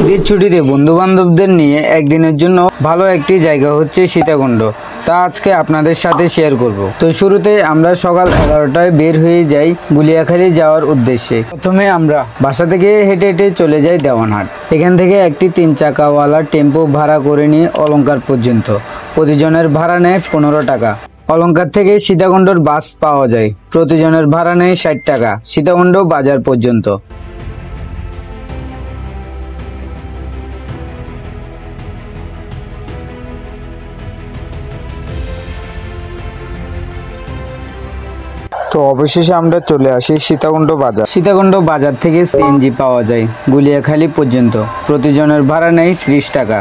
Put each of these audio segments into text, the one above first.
ঈদের ছুটিতে বন্ধু বান্ধবদের নিয়ে একদিনের জন্য ভালো একটি জায়গা হচ্ছে সীতাকুণ্ড। তা আজকে আপনাদের সাথে শেয়ার করব। তো শুরুতে আমরা সকাল 11টায় বের হয়ে যাই গুলিয়াখালী যাওয়ার উদ্দেশ্যে। প্রথমে আমরা বাসা থেকে হেঁটে হেঁটে চলে যাই দেওয়ানহাট। এখান থেকে একটি 3 চাকাওয়ালা টেম্পো ভাড়া করে নিয়ে অলংকার পর্যন্ত। প্রতিজনের ভাড়া নেয় 15 টাকা। অলংকার থেকে সীতাকুণ্ডর বাস পাওয়া যায়, প্রতিজনের ভাড়া নেয় 60 টাকা সীতাকুণ্ড বাজার পর্যন্ত। তো অবশেষে আমরা চলে আসি সীতাকুণ্ড বাজার। সীতাকুণ্ড বাজার থেকে সিএনজি পাওয়া যায় গুলিয়াখালী পর্যন্ত। প্রতিজনের ভাড়া নেয় 30 টাকা।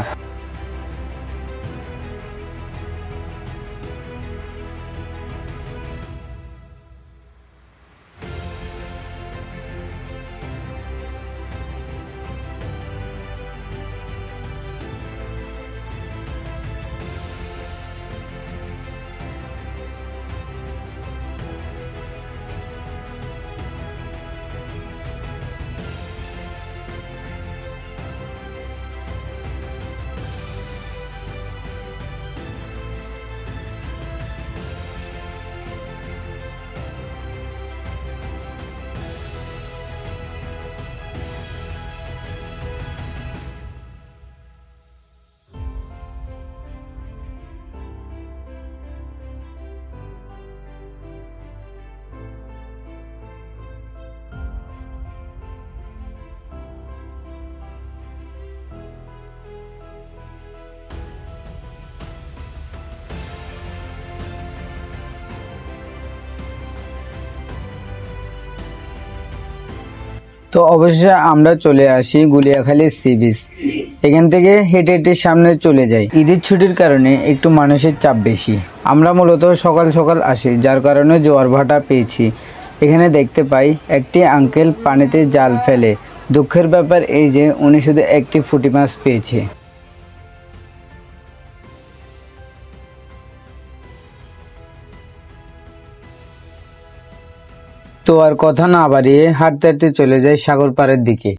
তো অবশেষে আমরা চলে আসি গুলিয়াখালী সি বিচ। এখান থেকে হেঁটে হেঁটে সামনে চলে যাই। ঈদের ছুটির কারণে একটু মানুষের চাপ বেশি। আমরা মূলত সকাল সকাল আসি, যার কারণে জোয়ার ভাটা পেয়েছি। এখানে দেখতে পাই একটি আঙ্কেল পানিতে জাল ফেলে। দুঃখের ব্যাপার এই যে উনি শুধু একটি পুঁটি মাছ পেয়েছে। তো আর কথা না বাড়িয়ে হাঁটতে হাঁটতে চলে যাই সাগর পাড়ের দিকে।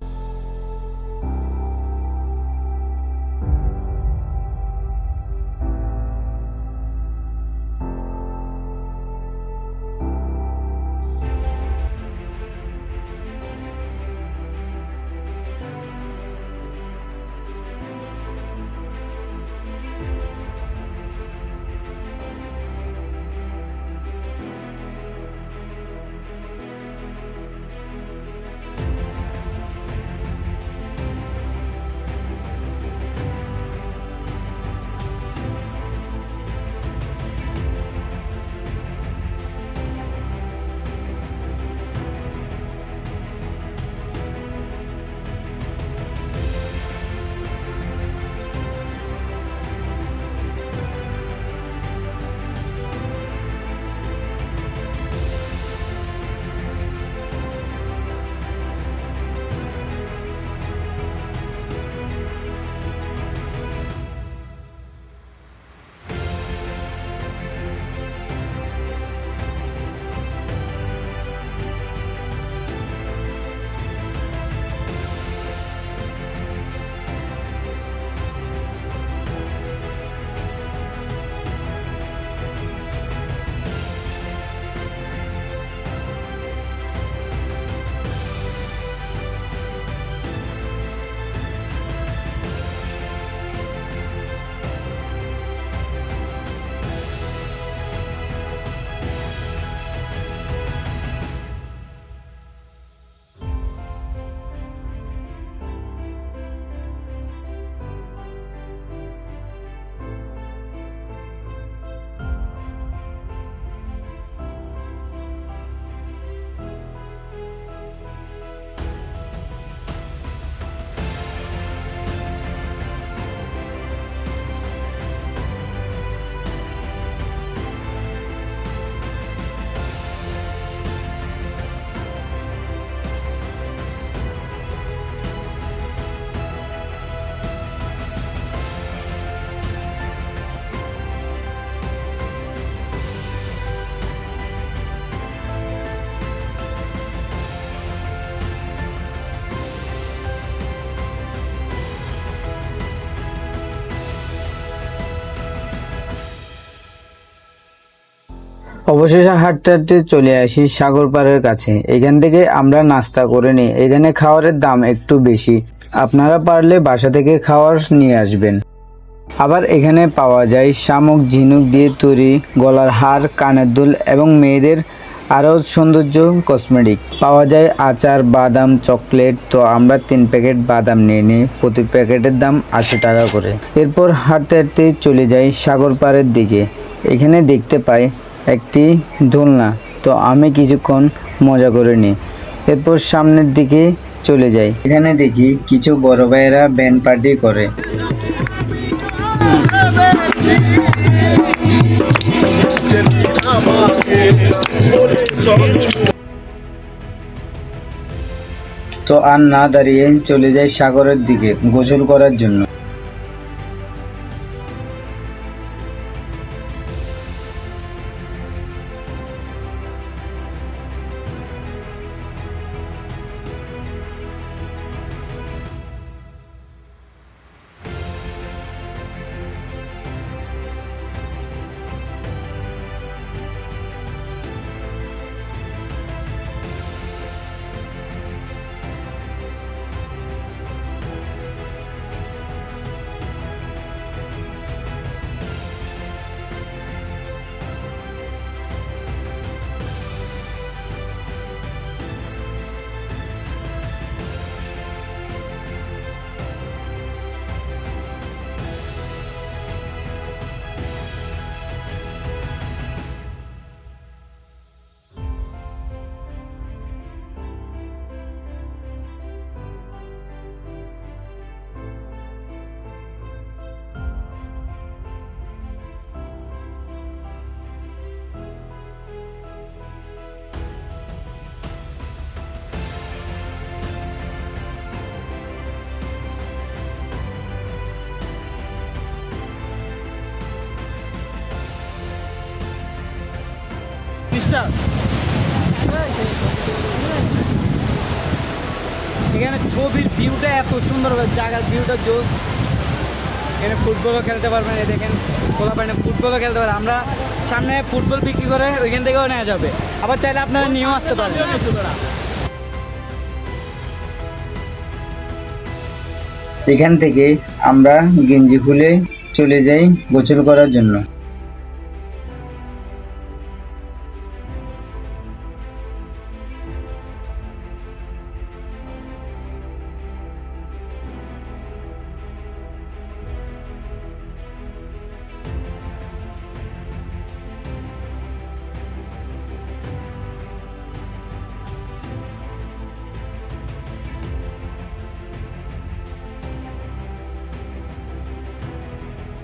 অবশেষে হাঁটতে হাঁটতে চলে আসি সাগর পাড়ের কাছে। এখান থেকে আমরা নাস্তা করে নিই। এখানে খাবারের দাম একটু বেশি, আপনারা পারলে বাসা থেকে খাবার নিয়ে আসবেন। আবার এখানে পাওয়া যায় শামুক, ঝিনুক দিয়ে তৈরি গলার হার, কানের দুল এবং মেয়েদের আরও সৌন্দর্য কসমেটিক পাওয়া যায়। আচার, বাদাম, চকলেট। তো আমরা 3 প্যাকেট বাদাম নিয়ে নিই, প্রতি প্যাকেটের দাম 80 টাকা করে। এরপর হাঁটতে হাঁটতে চলে যাই সাগর পাড়ের দিকে। এখানে দেখতে পাই একটি দোলনা, তো আমি কিছুক্ষণ মজা করে নিই। এরপর সামনের দিকে চলে যাই। এখানে দেখি কিছু বড় ভাইয়েরা ব্যান্ড পার্টি করে। তো আর না দাঁড়িয়ে চলে যাই সাগরের দিকে গোসল করার জন্য। এখানে ছবির ভিউটা এত সুন্দর, জায়গার ভিউটা জোস। এখানে ফুটবলও খেলতে পারবেন, এই দেখেন খোলা পানি ফুটবলও খেলতে পারে। আমরা সামনে ফুটবল বিক্রি করে ওইখান থেকেও নেওয়া যাবে, আবার চাইলে আপনারা নিয়েও আসতে পারেন। এখান থেকে আমরা গেঞ্জি খুলে চলে যাই গোসল করার জন্য।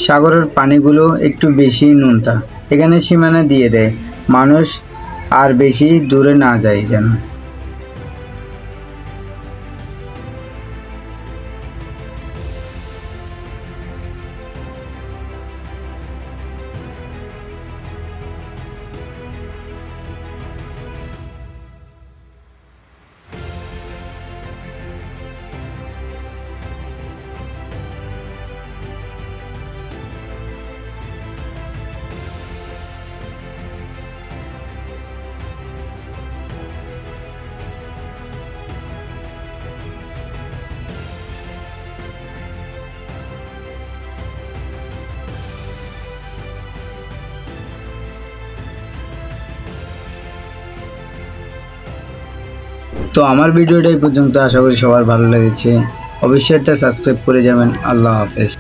সাগরের পানিগুলো একটু বেশি নোনতা, এখানে সীমানা দিয়ে দেয় মানুষ আর বেশি দূরে না যায় যেন। তো আমার ভিডিওটা এই পর্যন্ত, আশা করি সবার ভালো লেগেছে। অবশ্যই একটা সাবস্ক্রাইব করে যাবেন। আল্লাহ হাফেজ।